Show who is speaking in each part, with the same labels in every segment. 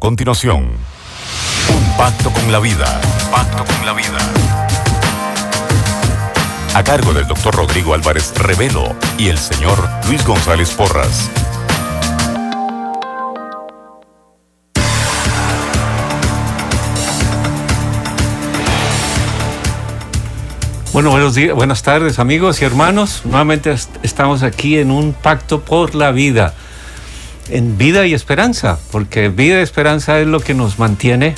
Speaker 1: continuación, un pacto con la vida. Pacto con la vida. A cargo del Dr. Rodrigo Álvarez Revelo y el señor Luis González Porras.
Speaker 2: Bueno, buenos días, buenas tardes amigos y hermanos. Nuevamente estamos aquí en un pacto por la vida, en vida y esperanza, porque vida y esperanza es lo que nos mantiene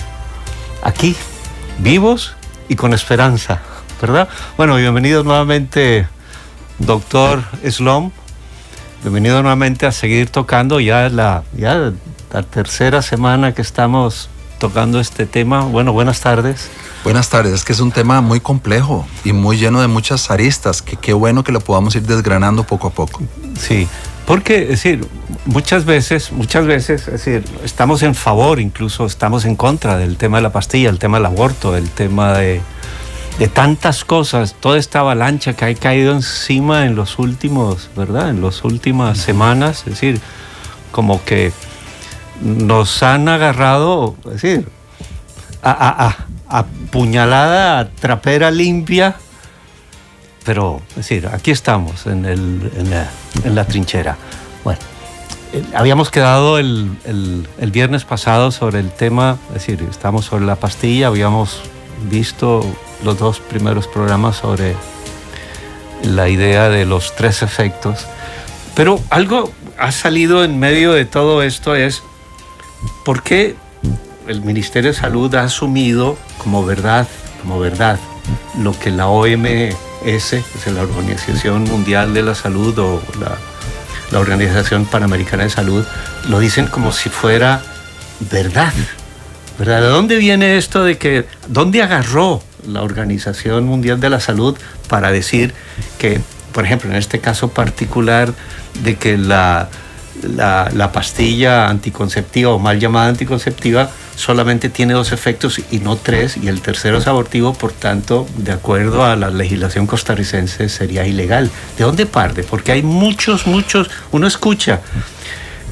Speaker 2: aquí, vivos y con esperanza, ¿verdad? Bueno, bienvenidos nuevamente, doctor Slom. Bienvenido nuevamente a seguir tocando ya la tercera semana que estamos tocando este tema. Bueno, buenas tardes.
Speaker 3: Buenas tardes, es que es un tema muy complejo y muy lleno de muchas aristas, que qué bueno que lo podamos ir desgranando poco a poco.
Speaker 2: Sí, porque, es decir, muchas veces, es decir, estamos en favor, incluso estamos en contra del tema de la pastilla, el tema del aborto, el tema de tantas cosas, toda esta avalancha que ha caído encima en los últimos, ¿verdad? En las últimas semanas, es decir, como que nos han agarrado, es decir, a puñalada, trapera limpia, pero es decir, aquí estamos en la trinchera. Bueno, habíamos quedado el viernes pasado sobre el tema, es decir, estamos sobre la pastilla, habíamos visto los dos primeros programas sobre la idea de los 3 efectos, pero algo ha salido en medio de todo esto es ¿por qué el Ministerio de Salud ha asumido como verdad lo que la OMS, es la Organización Mundial de la Salud o la Organización Panamericana de Salud, lo dicen como si fuera verdad? ¿Verdad? ¿De dónde viene esto de que, dónde agarró la Organización Mundial de la Salud para decir que, por ejemplo, en este caso particular, de que la pastilla anticonceptiva o mal llamada anticonceptiva solamente tiene 2 efectos y no 3, y el tercero es abortivo, por tanto, de acuerdo a la legislación costarricense, sería ilegal? ¿De dónde parte? Porque hay muchos, uno escucha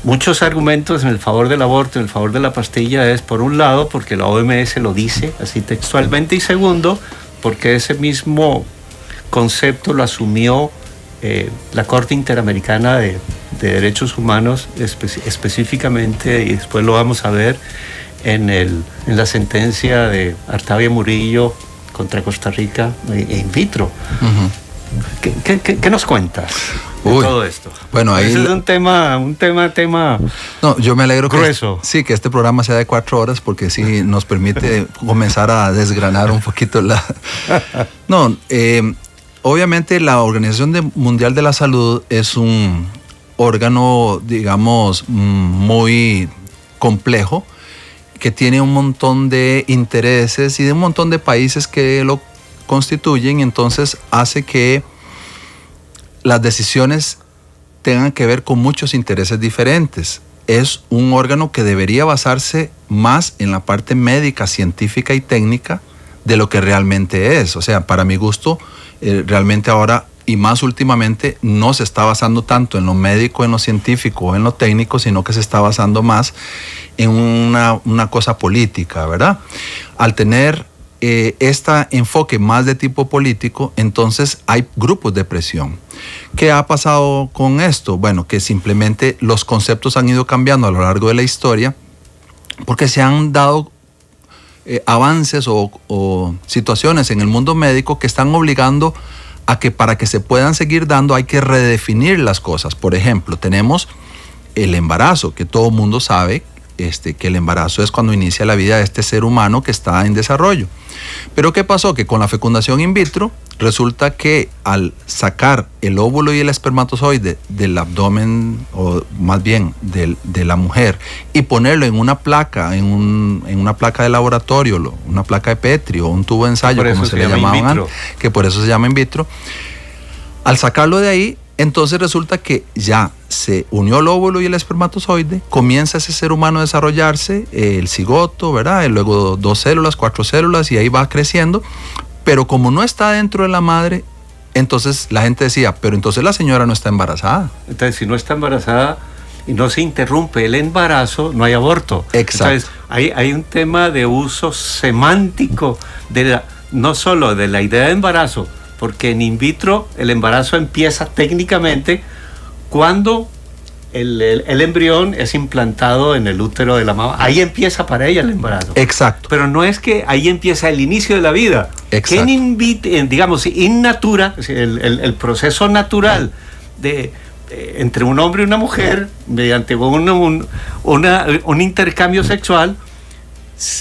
Speaker 2: muchos argumentos en el favor del aborto, en el favor de la pastilla, es por un lado porque la OMS lo dice así textualmente, y segundo, porque ese mismo concepto lo asumió la Corte Interamericana de Derechos Humanos, específicamente, y después lo vamos a ver en la sentencia de Artavia Murillo contra Costa Rica in vitro. Uh-huh. ¿Qué nos cuentas de todo esto?
Speaker 3: Bueno, ahí
Speaker 2: ese es un tema.
Speaker 3: No, yo me alegro
Speaker 2: grueso.
Speaker 3: Que este programa sea de 4 horas, porque sí nos permite comenzar a desgranar un poquito la. No, obviamente la Organización Mundial de la Salud es un órgano, digamos, muy complejo, que tiene un montón de intereses y de un montón de países que lo constituyen, entonces hace que las decisiones tengan que ver con muchos intereses diferentes. Es un órgano que debería basarse más en la parte médica, científica y técnica de lo que realmente es. O sea, para mi gusto, realmente ahora y más últimamente no se está basando tanto en lo médico, en lo científico o en lo técnico, sino que se está basando más en una cosa política, ¿verdad? Al tener este enfoque más de tipo político, entonces hay grupos de presión. ¿Qué ha pasado con esto? Bueno, que simplemente los conceptos han ido cambiando a lo largo de la historia, porque se han dado avances o situaciones en el mundo médico que están obligando a que para que se puedan seguir dando hay que redefinir las cosas. Por ejemplo, tenemos el embarazo, que todo el mundo sabe que el embarazo es cuando inicia la vida de este ser humano que está en desarrollo. Pero ¿qué pasó? Que con la fecundación in vitro resulta que al sacar el óvulo y el espermatozoide del abdomen, o más bien de la mujer, y ponerlo en una placa, en una placa de laboratorio, una placa de Petri o un tubo de ensayo, como se le llamaban, que por eso se llama in vitro, al sacarlo de ahí, entonces resulta que ya se unió el óvulo y el espermatozoide, comienza ese ser humano a desarrollarse, el cigoto, ¿verdad? Y luego 2 células, 4 células, y ahí va creciendo. Pero como no está dentro de la madre, entonces la gente decía, pero entonces la señora no está embarazada.
Speaker 2: Entonces, si no está embarazada, y no se interrumpe el embarazo, no hay aborto.
Speaker 3: Exacto.
Speaker 2: Entonces, hay un tema de uso semántico no solo de la idea de embarazo, porque en in vitro el embarazo empieza técnicamente cuando el embrión es implantado en el útero de la mamá. Ahí empieza para ella el embarazo.
Speaker 3: Exacto.
Speaker 2: Pero no es que ahí empieza el inicio de la vida.
Speaker 3: Exacto.
Speaker 2: Que digamos, in natura, el proceso natural entre un hombre y una mujer, mediante un intercambio sexual,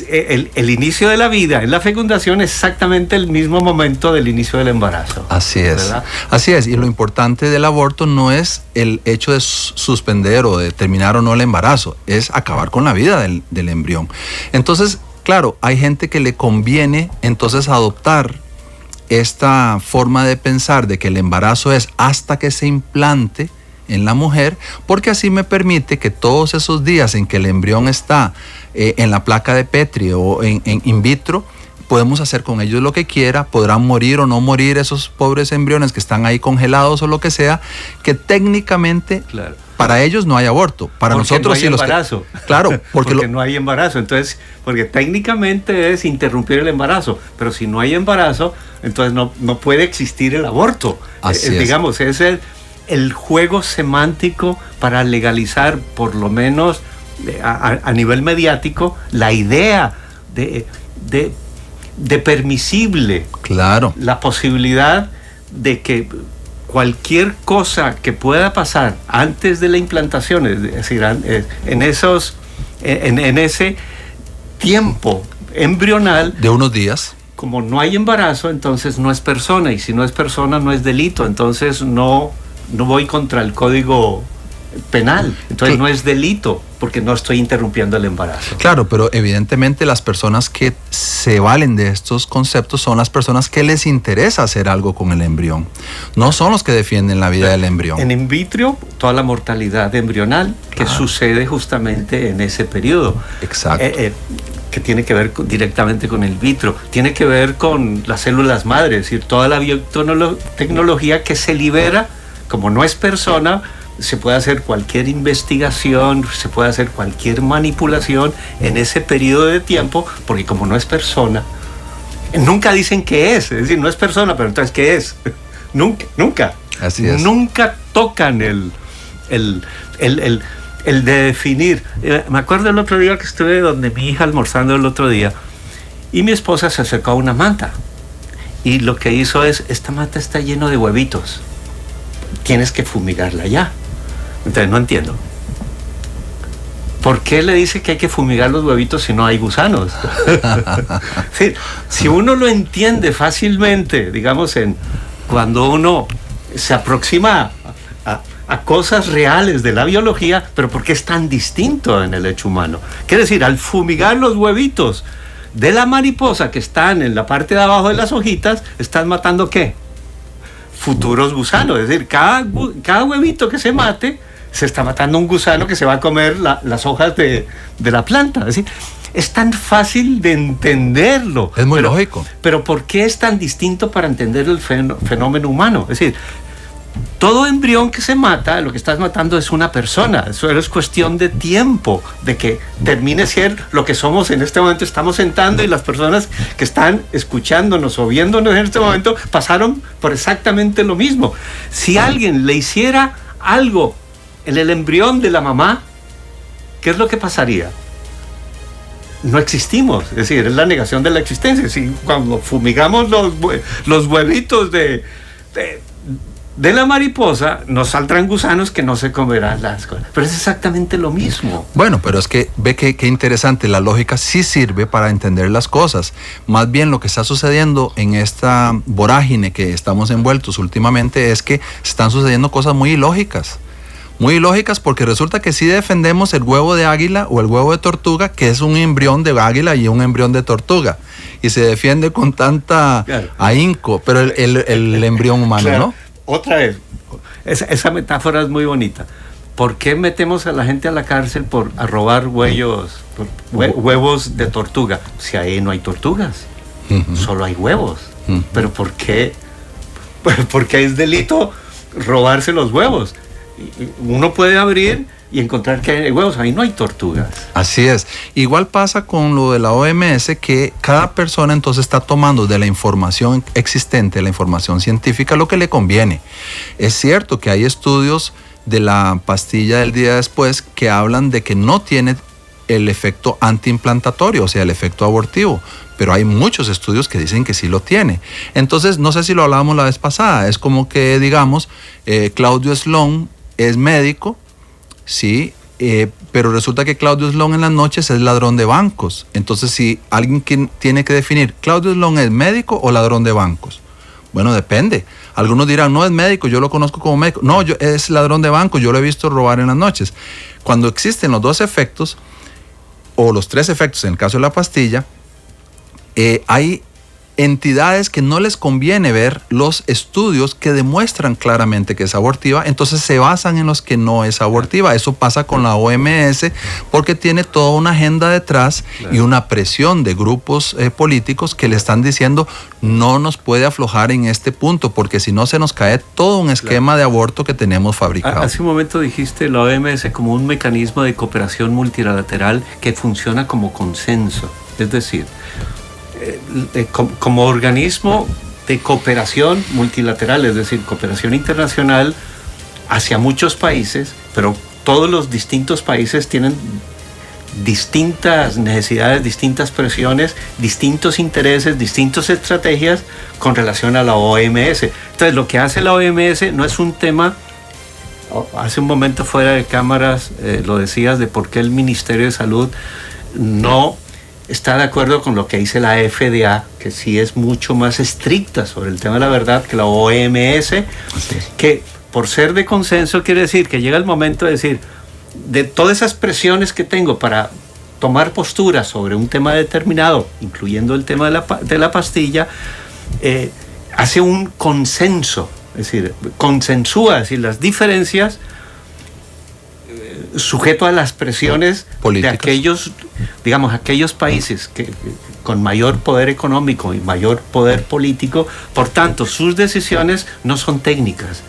Speaker 2: el inicio de la vida en la fecundación es exactamente el mismo momento del inicio del embarazo.
Speaker 3: Así es, ¿verdad? Así es, y lo importante del aborto no es el hecho de suspender o de terminar o no el embarazo, es acabar con la vida del embrión. Entonces, claro, hay gente que le conviene entonces adoptar esta forma de pensar de que el embarazo es hasta que se implante en la mujer, porque así me permite que todos esos días en que el embrión está en la placa de Petri o en in vitro, podemos hacer con ellos lo que quiera, podrán morir o no morir esos pobres embriones que están ahí congelados o lo que sea, que técnicamente claro, para ellos no hay aborto, para
Speaker 2: porque
Speaker 3: nosotros
Speaker 2: no hay
Speaker 3: sí
Speaker 2: embarazo.
Speaker 3: Claro, porque
Speaker 2: no hay embarazo, entonces, porque técnicamente es interrumpir el embarazo, pero si no hay embarazo, entonces no puede existir el aborto.
Speaker 3: Así es.
Speaker 2: Digamos, es el juego semántico para legalizar, por lo menos a nivel mediático, la idea de permisible,
Speaker 3: claro,
Speaker 2: la posibilidad de que cualquier cosa que pueda pasar antes de la implantación, es decir, en ese tiempo embrional
Speaker 3: de unos días,
Speaker 2: como no hay embarazo, entonces no es persona, y si no es persona no es delito, entonces no voy contra el código penal, entonces no es delito porque no estoy interrumpiendo el embarazo.
Speaker 3: Claro, pero evidentemente las personas que se valen de estos conceptos son las personas que les interesa hacer algo con el embrión, no son los que defienden la vida del embrión.
Speaker 2: En in vitro, toda la mortalidad embrional que sucede justamente en ese periodo.
Speaker 3: Exacto.
Speaker 2: Que tiene que ver directamente con el vitro, tiene que ver con las células madre, es decir, toda la biotecnología que se libera, como no es persona, se puede hacer cualquier investigación, se puede hacer cualquier manipulación en ese periodo de tiempo, porque como no es persona, nunca dicen qué es decir, no es persona, pero entonces ¿qué es? Nunca.
Speaker 3: Así es.
Speaker 2: Nunca tocan el de definir. Me acuerdo el otro día que estuve donde mi hija almorzando el otro día, y mi esposa se acercó a una manta, y lo que hizo es, esta manta está lleno de huevitos, tienes que fumigarla ya. Entonces no entiendo. ¿Por qué le dice que hay que fumigar los huevitos si no hay gusanos? Sí, si uno lo entiende fácilmente, digamos, cuando uno se aproxima a cosas reales de la biología, pero ¿por qué es tan distinto en el hecho humano? Quiere decir, al fumigar los huevitos de la mariposa que están en la parte de abajo de las hojitas, están matando ¿qué? Futuros gusanos. Es decir, cada huevito que se mate, se está matando un gusano que se va a comer las hojas de la planta. Es decir, es tan fácil de entenderlo.
Speaker 3: Es muy lógico.
Speaker 2: Pero ¿por qué es tan distinto para entender el fenómeno humano? Es decir, todo embrión que se mata, lo que estás matando es una persona. Eso es cuestión de tiempo, de que termine ser lo que somos en este momento. Estamos sentando y las personas que están escuchándonos o viéndonos en este momento pasaron por exactamente lo mismo. Si alguien le hiciera algo en el embrión de la mamá, ¿qué es lo que pasaría? No existimos, es decir, es la negación de la existencia. Si cuando fumigamos los huevitos de la mariposa, nos saldrán gusanos que no se comerán las cosas. Pero es exactamente lo mismo.
Speaker 3: Bueno, pero es que ve que interesante, la lógica sí sirve para entender las cosas. Más bien lo que está sucediendo en esta vorágine que estamos envueltos últimamente es que están sucediendo cosas muy ilógicas. Muy ilógicas, porque resulta que sí defendemos el huevo de águila o el huevo de tortuga, que es un embrión de águila y un embrión de tortuga. Y se defiende con tanta ahínco, pero el embrión humano, claro, ¿no?
Speaker 2: Otra vez, esa metáfora es muy bonita. ¿Por qué metemos a la gente a la cárcel por robar huevos de tortuga? Si ahí no hay tortugas, solo hay huevos. Pero ¿por qué? Porque es delito robarse los huevos. Uno puede abrir y encontrar que hay huevos, ahí no hay tortugas.
Speaker 3: Así es. Igual pasa con lo de la OMS, que cada persona entonces está tomando de la información existente, la información científica, lo que le conviene. Es cierto que hay estudios de la pastilla del día después que hablan de que no tiene el efecto antiimplantatorio, o sea, el efecto abortivo, pero hay muchos estudios que dicen que sí lo tiene. Entonces, no sé si lo hablábamos la vez pasada, es como que, digamos, Claudio Sloan es médico, sí, pero resulta que Claudio Sloan en las noches es ladrón de bancos. Entonces, si alguien tiene que definir, ¿Claudio Sloan es médico o ladrón de bancos? Bueno, depende. Algunos dirán, no es médico, yo lo conozco como médico. No, es ladrón de bancos, yo lo he visto robar en las noches. Cuando existen los dos efectos, o los tres efectos en el caso de la pastilla, hay entidades que no les conviene ver los estudios que demuestran claramente que es abortiva, entonces se basan en los que no es abortiva. Eso pasa con la OMS porque tiene toda una agenda detrás y una presión de grupos políticos que le están diciendo no nos puede aflojar en este punto porque si no se nos cae todo un esquema de aborto que tenemos fabricado.
Speaker 2: Hace un momento dijiste la OMS como un mecanismo de cooperación multilateral que funciona como consenso, es decir, como organismo de cooperación multilateral, es decir, cooperación internacional hacia muchos países, pero todos los distintos países tienen distintas necesidades, distintas presiones, distintos intereses, distintas estrategias con relación a la OMS. Entonces, lo que hace la OMS no es un tema, hace un momento fuera de cámaras lo decías, de por qué el Ministerio de Salud no está de acuerdo con lo que dice la FDA, que sí es mucho más estricta sobre el tema de la verdad que la OMS, que por ser de consenso quiere decir que llega el momento de decir, de todas esas presiones que tengo para tomar postura sobre un tema determinado, incluyendo el tema de la pastilla, hace un consenso, es decir, consensúa, es decir, las diferencias sujeto a las presiones políticas de aquellos, digamos, aquellos países que con mayor poder económico y mayor poder político, por tanto, sus decisiones no son técnicas.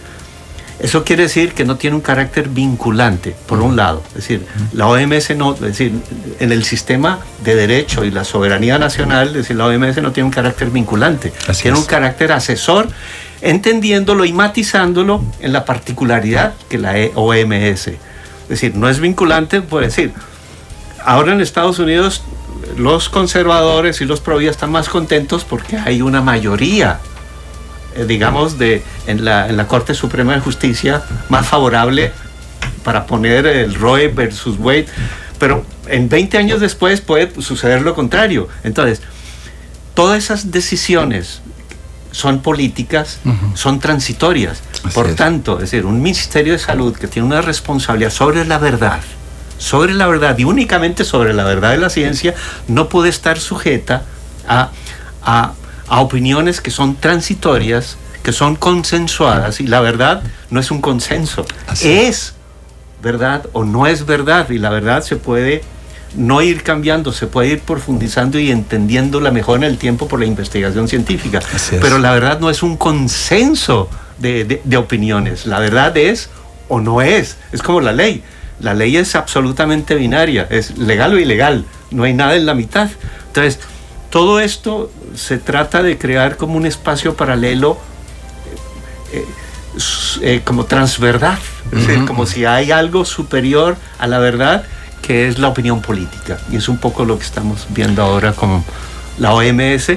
Speaker 2: Eso quiere decir que no tiene un carácter vinculante, por un lado. Es decir, la OMS no, es decir, en el sistema de derecho y la soberanía nacional, es decir, la OMS no tiene un carácter vinculante, tiene un carácter asesor, entendiéndolo y matizándolo en la particularidad que la OMS. Es decir, no es vinculante, por decir, ahora en Estados Unidos los conservadores y los pro vida están más contentos porque hay una mayoría, digamos, en la Corte Suprema de Justicia más favorable para poner el Roe versus Wade, pero en 20 años después puede suceder lo contrario. Entonces, todas esas decisiones son políticas, son transitorias. Por tanto, es decir, un Ministerio de Salud que tiene una responsabilidad sobre la verdad y únicamente sobre la verdad de la ciencia, no puede estar sujeta a opiniones que son transitorias, que son consensuadas, y la verdad no es un consenso. Es verdad o no es verdad, y la verdad se puede no ir cambiando, se puede ir profundizando y entendiéndola mejor en el tiempo por la investigación científica. Pero la verdad no es un consenso de opiniones. La verdad es o no es. Es como la ley. La ley es absolutamente binaria, es legal o ilegal, no hay nada en la mitad. Entonces, todo esto se trata de crear como un espacio paralelo, como transverdad, es decir, como si hay algo superior a la verdad, que es la opinión política. Y es un poco lo que estamos viendo ahora con la OMS.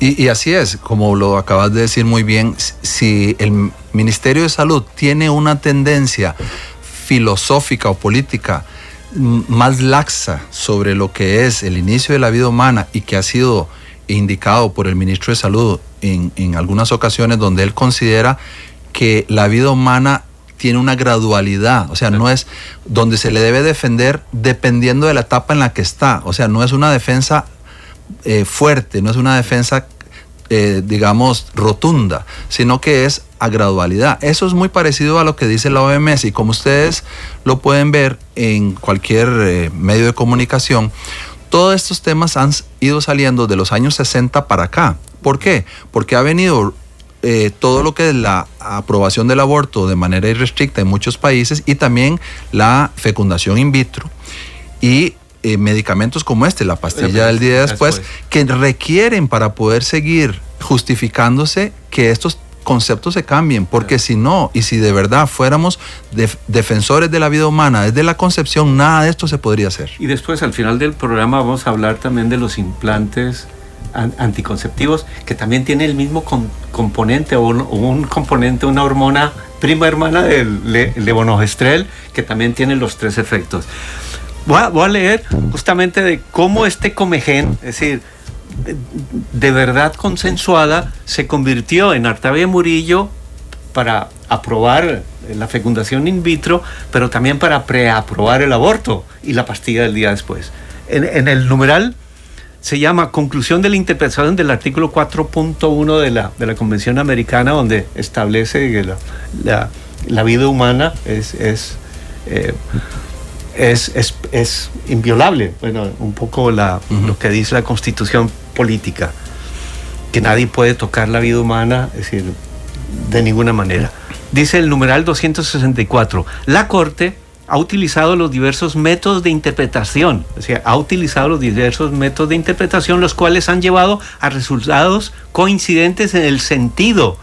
Speaker 3: Y así es, como lo acabas de decir muy bien, si el Ministerio de Salud tiene una tendencia filosófica o política más laxa sobre lo que es el inicio de la vida humana y que ha sido indicado por el ministro de Salud en algunas ocasiones donde él considera que la vida humana tiene una gradualidad, o sea, no es donde se le debe defender dependiendo de la etapa en la que está, o sea, no es una defensa fuerte, no es una defensa, digamos, rotunda, sino que es a gradualidad. Eso es muy parecido a lo que dice la OMS y como ustedes lo pueden ver en cualquier medio de comunicación, todos estos temas han ido saliendo de los años 60 para acá. ¿Por qué? Porque ha venido todo lo que es la aprobación del aborto de manera irrestricta en muchos países y también la fecundación in vitro y medicamentos como la pastilla del día después, que requieren para poder seguir justificándose que estos conceptos se cambien, porque si no, y si de verdad fuéramos defensores de la vida humana desde la concepción, nada de esto se podría hacer.
Speaker 2: Y después al final del programa vamos a hablar también de los implantes anticonceptivos, que también tiene el mismo componente o un componente, una hormona prima hermana del levonorgestrel, que también tiene los 3 efectos. Voy a leer justamente de cómo este Comején, es decir, de verdad consensuada, se convirtió en Artavia Murillo para aprobar la fecundación in vitro, pero también para preaprobar el aborto y la pastilla del día después. En el numeral se llama Conclusión de la interpretación del artículo 4.1 de la Convención Americana, donde establece que la vida humana es inviolable. Bueno, un poco lo que dice la Constitución política, que nadie puede tocar la vida humana, es decir, de ninguna manera. Dice el numeral 264, la Corte ha utilizado los diversos métodos de interpretación, o sea, los cuales han llevado a resultados coincidentes en el sentido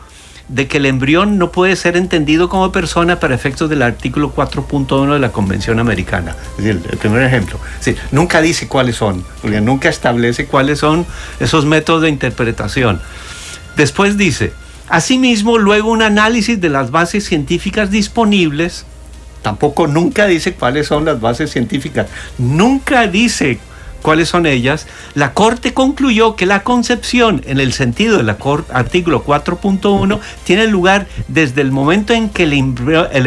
Speaker 2: de que el embrión no puede ser entendido como persona para efectos del artículo 4.1 de la Convención Americana. Es decir, el primer ejemplo. Es decir, nunca dice cuáles son, porque nunca establece cuáles son esos métodos de interpretación. Después dice, asimismo, luego un análisis de las bases científicas disponibles, tampoco nunca dice cuáles son las bases científicas, nunca dice cuáles son ellas. La Corte concluyó que la concepción, en el sentido del artículo 4.1, tiene lugar desde el momento en que el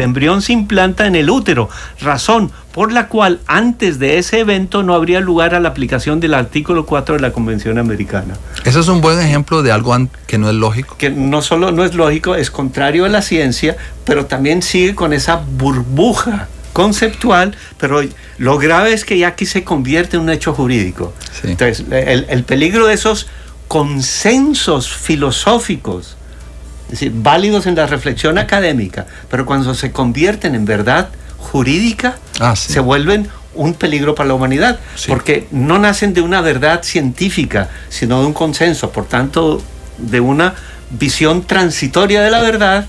Speaker 2: embrión se implanta en el útero, razón por la cual antes de ese evento no habría lugar a la aplicación del artículo 4 de la Convención Americana.
Speaker 3: Ese es un buen ejemplo de algo que no es lógico.
Speaker 2: Que no solo no es lógico, es contrario a la ciencia, pero también sigue con esa burbuja conceptual, pero lo grave es que ya aquí se convierte en un hecho jurídico. Sí. Entonces, el peligro de esos consensos filosóficos, es decir, válidos en la reflexión académica, pero cuando se convierten en verdad jurídica, sí, se vuelven un peligro para la humanidad, sí, porque no nacen de una verdad científica, sino de un consenso, por tanto, de una visión transitoria de la verdad,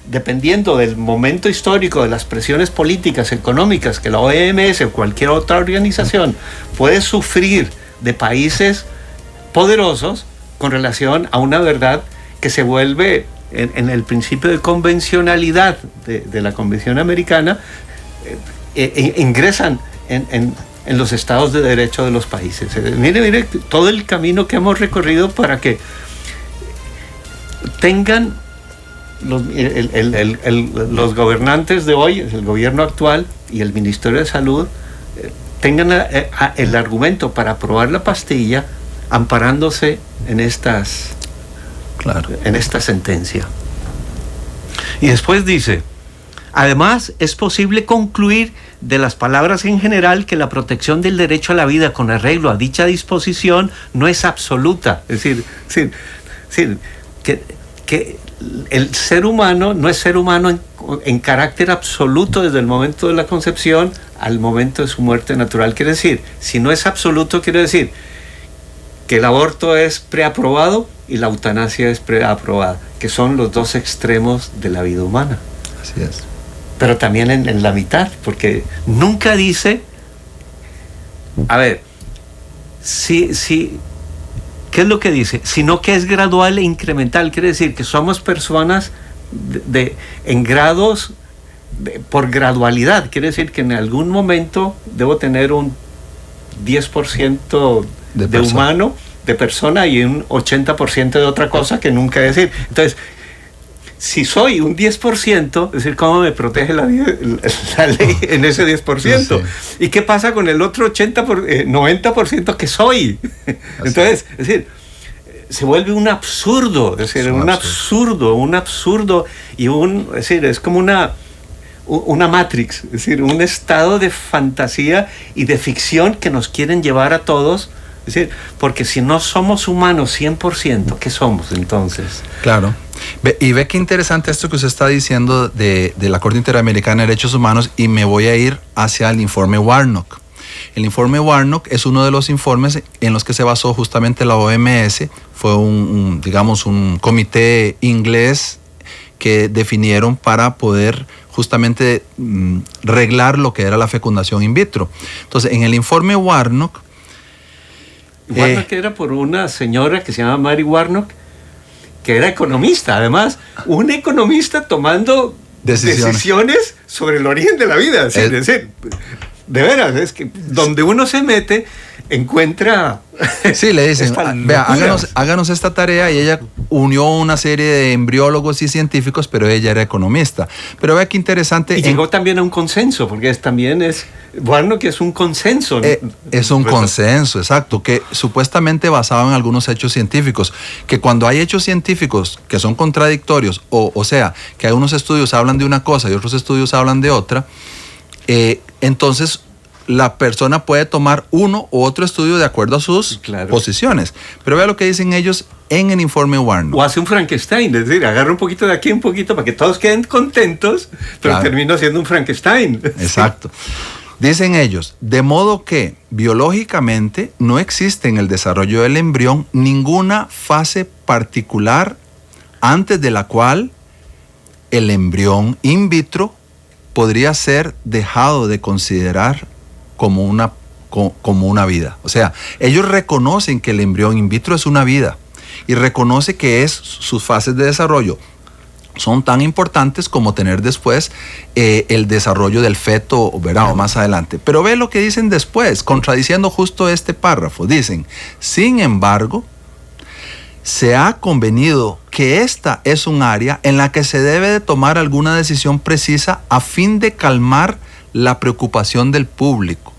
Speaker 2: dependiendo del momento histórico, de las presiones políticas, económicas que la OMS o cualquier otra organización puede sufrir de países poderosos con relación a una verdad que se vuelve en el principio de convencionalidad de la Convención Americana, ingresan en los estados de derecho de los países. Mire todo el camino que hemos recorrido para que tengan los gobernantes de hoy, el gobierno actual y el Ministerio de Salud, tengan el argumento para aprobar la pastilla amparándose en esta sentencia. Y después dice, además es posible concluir de las palabras en general que la protección del derecho a la vida con arreglo a dicha disposición no es absoluta. Es decir, que el ser humano no es ser humano en carácter absoluto desde el momento de la concepción al momento de su muerte natural. Quiere decir, si no es absoluto, quiere decir que el aborto es preaprobado y la eutanasia es preaprobada, que son los dos extremos de la vida humana.
Speaker 3: Así es.
Speaker 2: Pero también en la mitad, porque nunca dice, a ver, ¿qué es lo que dice? Sino que es gradual e incremental. Quiere decir que somos personas en grados por gradualidad. Quiere decir que en algún momento debo tener un 10% de humano, de persona, y un 80% de otra cosa que nunca decir. Entonces, si soy un 10%, es decir, ¿cómo me protege la ley en ese 10%? Sí. ¿Y qué pasa con el otro 90% que soy? Entonces, es decir, se vuelve un absurdo, es decir, un absurdo, y es decir, es como una Matrix, es decir, un estado de fantasía y de ficción que nos quieren llevar a todos, es Es decir, porque si no somos humanos 100%, ¿qué somos entonces?
Speaker 3: Claro. Ve qué interesante esto que usted está diciendo de la Corte Interamericana de Derechos Humanos, y me voy a ir hacia el informe Warnock. El informe Warnock es uno de los informes en los que se basó justamente la OMS. Fue digamos, un comité inglés que definieron para poder justamente reglar lo que era la fecundación in vitro. Entonces, en el informe Warnock...
Speaker 2: Warnock era por una señora que se llama Mary Warnock, que era economista, además, un economista tomando decisiones sobre el origen de la vida. Es decir, de veras, es que donde uno se mete, encuentra...
Speaker 3: Sí, le dicen, vea, háganos esta tarea, y ella unió una serie de embriólogos y científicos, pero ella era economista. Pero vea qué interesante.
Speaker 2: Y llegó también a un consenso, porque Warnock es un consenso.
Speaker 3: Es un consenso, exacto, que supuestamente basado en algunos hechos científicos, que cuando hay hechos científicos que son contradictorios, o sea, que algunos estudios hablan de una cosa y otros estudios hablan de otra, entonces la persona puede tomar uno u otro estudio de acuerdo a sus posiciones. Pero vea lo que dicen ellos en el informe Warnock.
Speaker 2: O hace un Frankenstein, es decir, agarra un poquito de aquí, un poquito, para que todos queden contentos, pero termina siendo un Frankenstein.
Speaker 3: Exacto. Dicen ellos, de modo que biológicamente no existe en el desarrollo del embrión ninguna fase particular antes de la cual el embrión in vitro podría ser dejado de considerar como una vida. O sea, ellos reconocen que el embrión in vitro es una vida, y reconoce que sus fases de desarrollo son tan importantes como tener después el desarrollo del feto, ¿verdad? O más adelante. Pero ve lo que dicen después, contradiciendo justo este párrafo. Dicen, sin embargo, se ha convenido que esta es un área en la que se debe de tomar alguna decisión precisa a fin de calmar la preocupación del público.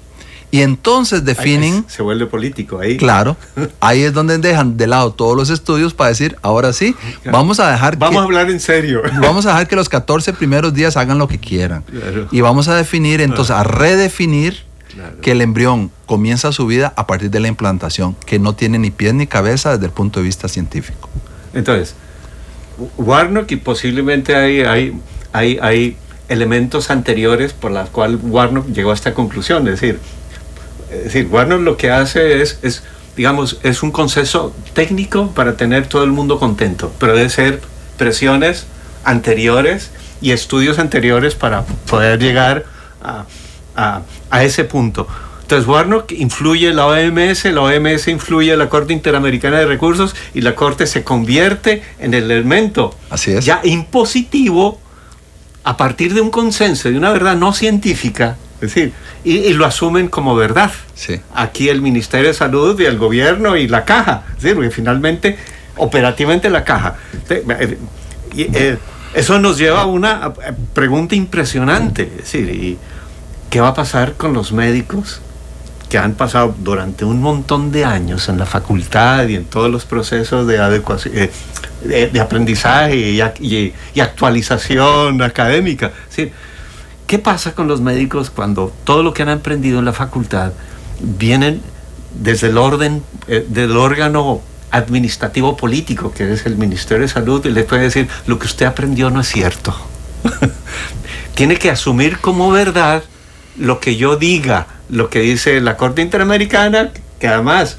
Speaker 3: Y entonces definen...
Speaker 2: Se vuelve político ahí.
Speaker 3: Claro, ahí es donde dejan de lado todos los estudios para decir, ahora sí, vamos a
Speaker 2: hablar en serio.
Speaker 3: Vamos a dejar que los 14 primeros días hagan lo que quieran. Claro. Y vamos a definir, entonces, a redefinir que el embrión comienza su vida a partir de la implantación, que no tiene ni pies ni cabeza desde el punto de vista científico.
Speaker 2: Entonces, Warnock, y posiblemente hay elementos anteriores por los cuales Warnock llegó a esta conclusión. Es decir, Warnock lo que hace es un consenso técnico para tener todo el mundo contento, pero debe ser presiones anteriores y estudios anteriores para poder llegar a ese punto. Entonces Warnock influye la OMS influye la Corte Interamericana de Recursos, y la Corte se convierte en el elemento ya impositivo a partir de un consenso, de una verdad no científica. Es decir, y lo asumen como verdad.
Speaker 3: Sí.
Speaker 2: Aquí el Ministerio de Salud y el gobierno y la caja. Es decir, porque finalmente, operativamente la caja. Eso nos lleva a una pregunta impresionante. Es decir, ¿qué va a pasar con los médicos que han pasado durante un montón de años en la facultad y en todos los procesos de adecuación, de aprendizaje y actualización académica? Es decir, ¿qué pasa con los médicos cuando todo lo que han aprendido en la facultad vienen desde el del órgano administrativo político, que es el Ministerio de Salud, y le puede decir, lo que usted aprendió no es cierto? Tiene que asumir como verdad lo que yo diga, lo que dice la Corte Interamericana, que además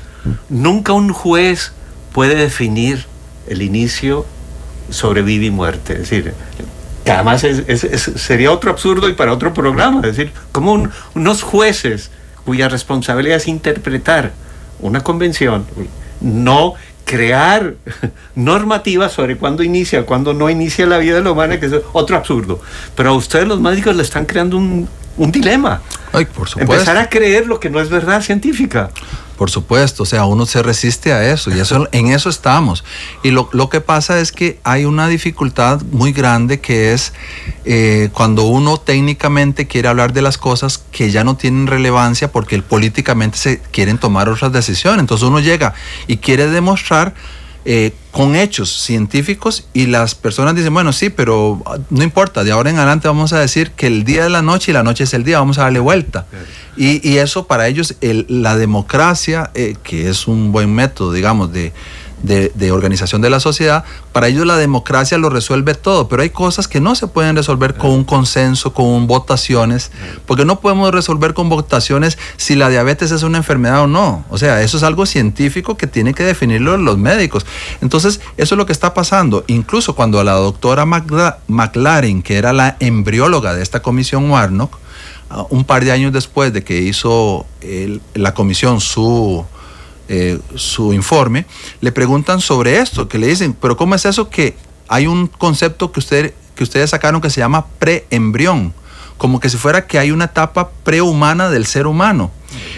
Speaker 2: nunca un juez puede definir el inicio sobre vida y muerte. Es decir, que además sería otro absurdo y para otro programa. Es decir, como unos jueces cuya responsabilidad es interpretar una convención, no crear normativas sobre cuándo inicia, cuándo no inicia la vida de la humana, que es otro absurdo. Pero a ustedes los médicos le están creando un dilema.
Speaker 3: Ay, por supuesto.
Speaker 2: Empezar a creer lo que no es verdad científica.
Speaker 3: Por supuesto, o sea, uno se resiste a eso, y en eso estamos. Y lo que pasa es que hay una dificultad muy grande, que es cuando uno técnicamente quiere hablar de las cosas que ya no tienen relevancia porque políticamente se quieren tomar otras decisiones. Entonces uno llega y quiere demostrar con hechos científicos, y las personas dicen, bueno, sí, pero no importa, de ahora en adelante vamos a decir que el día es la noche y la noche es el día, vamos a darle vuelta. Claro. Y eso para ellos, la democracia, que es un buen método, digamos, de organización de la sociedad, para ellos la democracia lo resuelve todo, pero hay cosas que no se pueden resolver con un consenso, con votaciones, porque no podemos resolver con votaciones si la diabetes es una enfermedad o no. O sea, eso es algo científico que tienen que definirlo los médicos. Entonces, eso es lo que está pasando. Incluso cuando la doctora McLaren, que era la embrióloga de esta comisión Warnock, un par de años después de que hizo la comisión su informe, le preguntan sobre esto, que le dicen, pero ¿cómo es eso que hay un concepto que ustedes sacaron que se llama preembrión? Como que si fuera que hay una etapa prehumana del ser humano.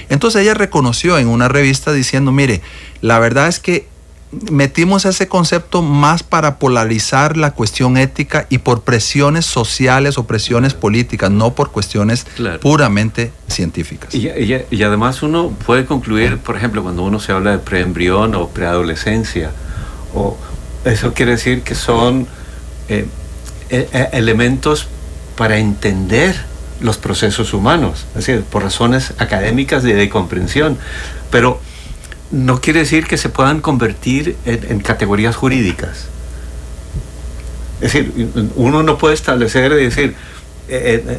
Speaker 3: Entonces ella reconoció en una revista diciendo, mire, la verdad es que metimos ese concepto más para polarizar la cuestión ética y por presiones sociales o presiones políticas, no por cuestiones puramente científicas.
Speaker 2: Y además uno puede concluir, por ejemplo, cuando uno se habla de preembrión o preadolescencia, o eso quiere decir que son elementos para entender los procesos humanos, es decir, por razones académicas de comprensión, pero no quiere decir que se puedan convertir en categorías jurídicas. Es decir, uno no puede establecer, decir,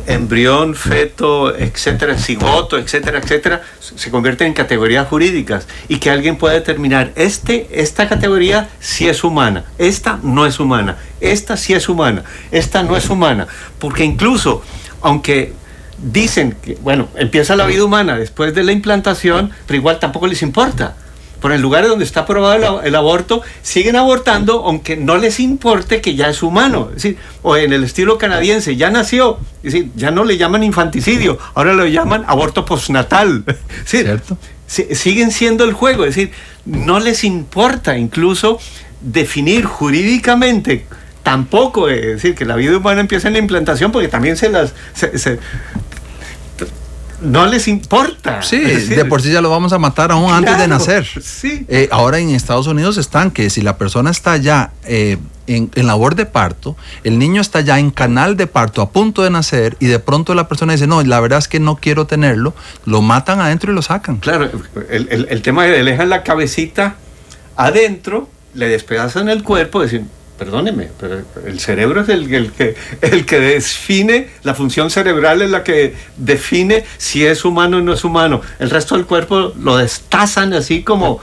Speaker 2: embrión, feto, etcétera, cigoto, etcétera, etcétera, se convierten en categorías jurídicas y que alguien pueda determinar, esta categoría sí es humana, esta no es humana, esta sí es humana, esta no es humana, porque incluso, aunque dicen que, bueno, empieza la vida humana después de la implantación, pero igual tampoco les importa. Por el lugar donde está aprobado el aborto, siguen abortando aunque no les importe que ya es humano. Es decir, o en el estilo canadiense, ya nació, es decir, ya no le llaman infanticidio, ahora lo llaman aborto postnatal. Es decir, ¿cierto? Siguen siendo el juego, es decir, no les importa incluso definir jurídicamente tampoco, es decir, que la vida humana empieza en la implantación, porque también no les importa.
Speaker 3: Sí, decir, de por sí ya lo vamos a matar aún antes de nacer.
Speaker 2: Sí.
Speaker 3: Ahora en Estados Unidos están que si la persona está ya en labor de parto, el niño está ya en canal de parto a punto de nacer y de pronto la persona dice, no, la verdad es que no quiero tenerlo, lo matan adentro y lo sacan.
Speaker 2: Claro, el tema de le dejan la cabecita adentro, le despedazan el cuerpo, decir, perdóneme, pero el cerebro es el que define, la función cerebral es la que define si es humano o no es humano. El resto del cuerpo lo destazan así como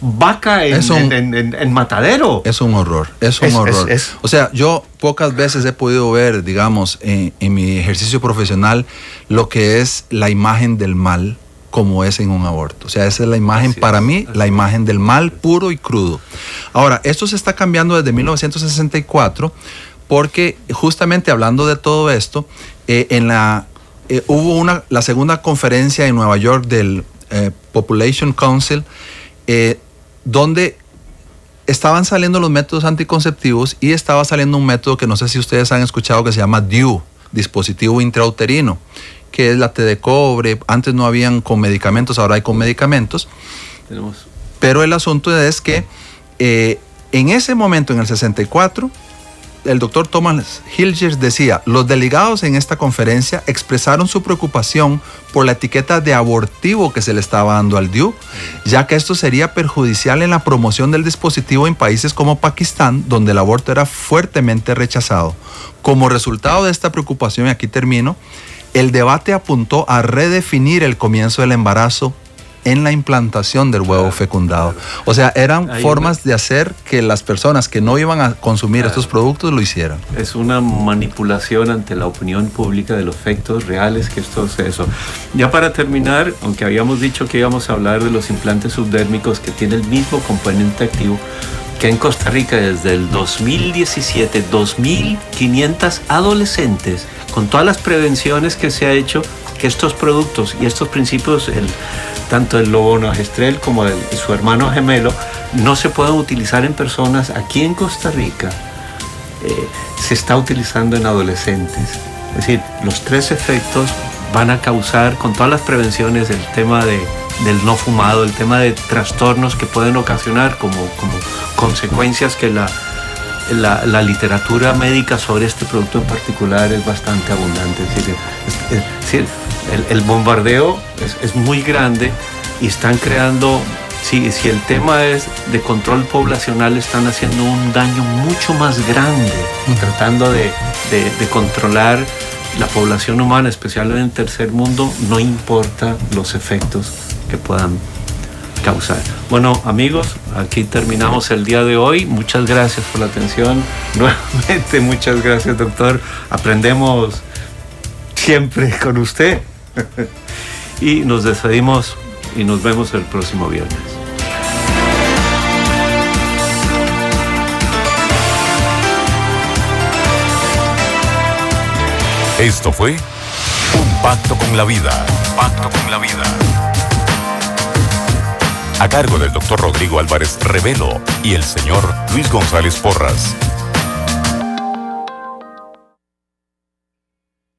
Speaker 2: vaca en matadero.
Speaker 3: Es un horror, es un horror. O sea, yo pocas veces he podido ver, digamos, en mi ejercicio profesional, lo que es la imagen del mal como es en un aborto. O sea, esa es la imagen, para mí, la imagen del mal puro y crudo. Ahora, esto se está cambiando desde 1964 porque justamente hablando de todo esto, hubo la segunda conferencia en Nueva York del Population Council, donde estaban saliendo los métodos anticonceptivos y estaba saliendo un método que no sé si ustedes han escuchado que se llama DIU, dispositivo intrauterino, que es la T de cobre. Antes no habían con medicamentos, ahora hay con medicamentos. Pero el asunto es que en ese momento, en el 64, el doctor Thomas Hilgers decía, los delegados en esta conferencia expresaron su preocupación por la etiqueta de abortivo que se le estaba dando al DIU, ya que esto sería perjudicial en la promoción del dispositivo en países como Pakistán, donde el aborto era fuertemente rechazado. Como resultado de esta preocupación, y aquí termino, el debate apuntó a redefinir el comienzo del embarazo en la implantación del huevo fecundado. O sea, eran formas de hacer que las personas que no iban a consumir estos productos lo hicieran.
Speaker 2: Es una manipulación ante la opinión pública de los efectos reales que esto es eso. Ya para terminar, aunque habíamos dicho que íbamos a hablar de los implantes subdérmicos que tienen el mismo componente activo, que en Costa Rica desde el 2017, 2.500 adolescentes, con todas las prevenciones que se ha hecho, que estos productos y estos principios, tanto el levonorgestrel como su hermano gemelo, no se pueden utilizar en personas. Aquí en Costa Rica se está utilizando en adolescentes. Es decir, los tres efectos van a causar, con todas las prevenciones, el tema de del no fumado, el tema de trastornos que pueden ocasionar como consecuencias que la literatura médica sobre este producto en particular es bastante abundante. Es decir, el bombardeo es muy grande y están creando, si el tema es de control poblacional, están haciendo un daño mucho más grande, tratando de controlar la población humana, especialmente en el tercer mundo, no importa los efectos que puedan causar. Bueno, amigos, aquí terminamos el día de hoy. Muchas gracias por la atención. Nuevamente, muchas gracias, doctor. Aprendemos siempre con usted. Y nos despedimos y nos vemos el próximo viernes.
Speaker 1: Esto fue Un Pacto con la Vida. Pacto con la Vida. A cargo del Dr. Rodrigo Álvarez Revelo y el señor Luis González Porras.